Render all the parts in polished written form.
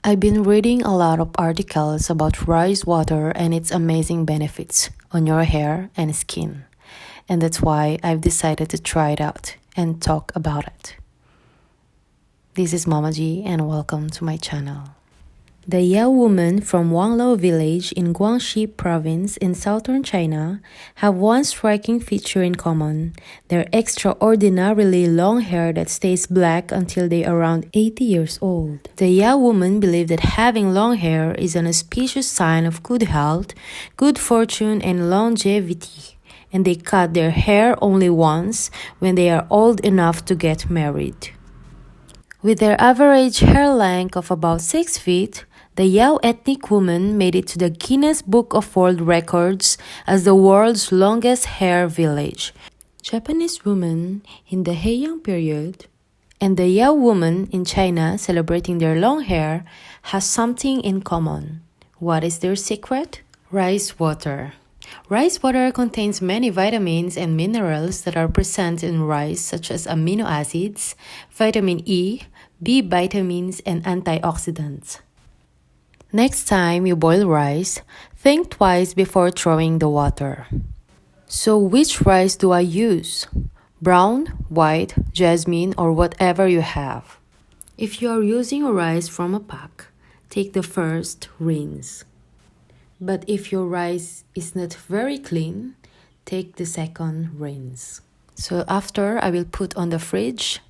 I've been reading a lot of articles about rice water and its amazing benefits on your hair and skin. And that's why I've decided to try it out and talk about it. This is Mama G and welcome to my channel. The YAO women from Wanglao village in Guangxi province in southern China have one striking feature in common: their extraordinarily long hair that stays black until they are around 80 years old. The YAO women believe that having long hair is an auspicious sign of good health, good fortune, and longevity, and they cut their hair only once when they are old enough to get married. With their average hair length of about 6 feet, the YAO ethnic woman made it to the Guinness Book of World Records as the world's longest hair village. Japanese women in the Heian period and the YAO woman in China celebrating their long hair has something in common. What is their secret? Rice water. Rice water contains many vitamins and minerals that are present in rice, such as amino acids, vitamin E, B vitamins, and antioxidants. Next time you boil rice, think twice before throwing the water. So which rice do I use? Brown, white, jasmine, or whatever you have. If you are using a rice from a pack, take the first rinse. But if your rice is not very clean, take the second rinse. So after, I will put on the fridge.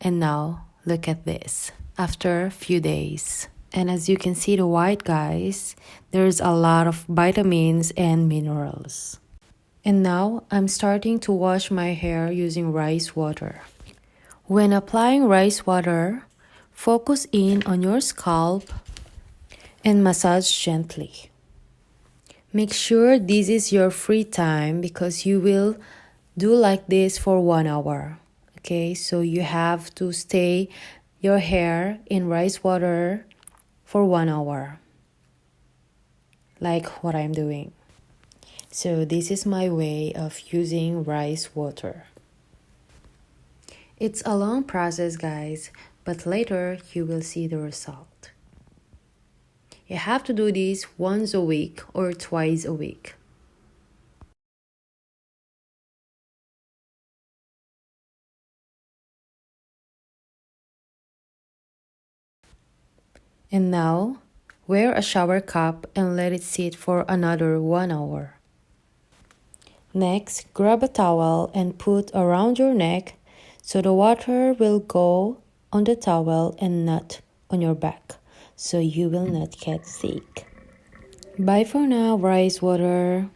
And now, look at this. After a few days. And as you can see the white, guys, there's a lot of vitamins and minerals. And now, I'm starting to wash my hair using rice water. When applying rice water, focus in on your scalp and massage gently. Make sure this is your free time because you will do like this for 1 hour. Okay, so you have to stay your hair in rice water for 1 hour, like what I'm doing. So this is my way of using rice water. It's a long process, guys, but later you will see the result. You have to do this once a week or twice a week. And now, wear a shower cap and let it sit for another 1 hour. Next, grab a towel and put around your neck so the water will go on the towel and not on your back, so you will not get sick. Bye for now, rice water.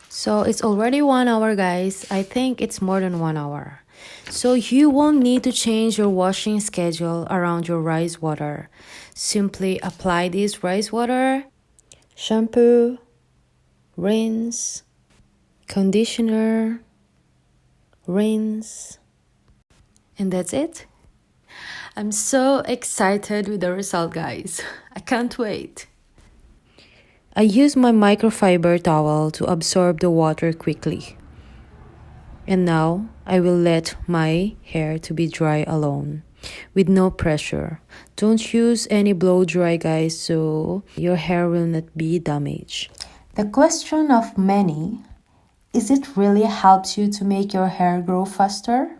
So it's already 1 hour, guys. I think it's more than 1 hour. So you won't need to change your washing schedule around your rice water. Simply apply this rice water, shampoo, rinse, conditioner, rinse, and that's it. I'm so excited with the result, guys. I can't wait. I use my microfiber towel to absorb the water quickly. And now, I will let my hair to be dry alone, with no pressure. Don't use any blow dry, guys, so your hair will not be damaged. The question of many, is it really helps you to make your hair grow faster?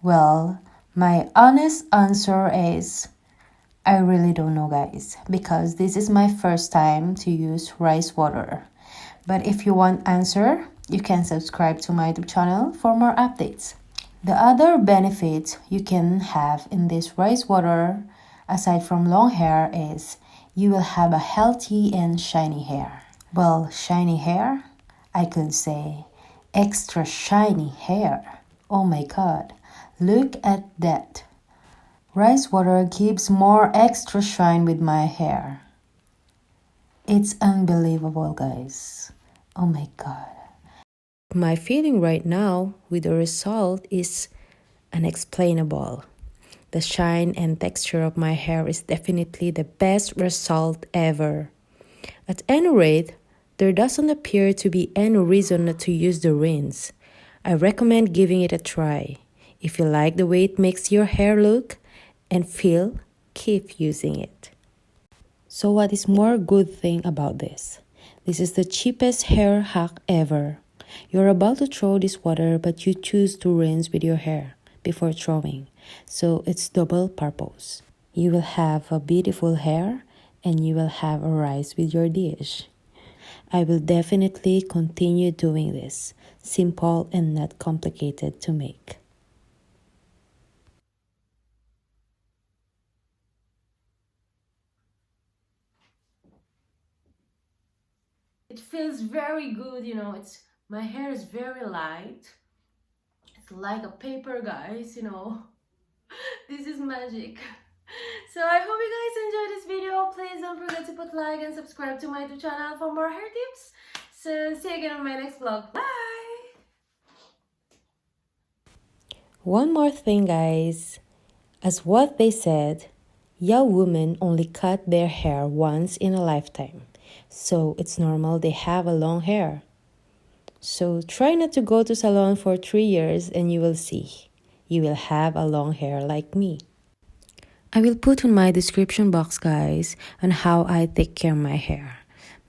Well, my honest answer is, I really don't know, guys, because this is my first time to use rice water. But if you want answer, you can subscribe to my YouTube channel for more updates. The other benefit you can have in this rice water, aside from long hair, is you will have a healthy and shiny hair. Well, shiny hair? I could say extra shiny hair. Oh my god, look at that. Rice water gives more extra shine with my hair. It's unbelievable, guys. Oh my god. My feeling right now with the result is unexplainable. The shine and texture of my hair is definitely the best result ever. At any rate, there doesn't appear to be any reason not to use the rinse. I recommend giving it a try. If you like the way it makes your hair look, and feel, keep using it. So what is more good thing about this? This is the cheapest hair hack ever. You're about to throw this water, but you choose to rinse with your hair before throwing. So it's double purpose. You will have a beautiful hair and you will have a rice with your dish. I will definitely continue doing this. Simple and not complicated to make. It feels very good, it's my hair is very light. It's like a paper, guys. This is magic. So I hope you guys enjoyed this video. Please don't forget to put like and subscribe to my YouTube channel for more hair tips. So see you again on my next vlog. Bye! One more thing, guys. As what they said, YAO women only cut their hair once in a lifetime. So it's normal they have a long hair. So try not to go to salon for 3 years and you will see. You will have a long hair like me. I will put in my description box, guys, on how I take care of my hair.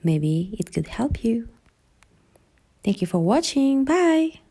Maybe it could help you. Thank you for watching. Bye!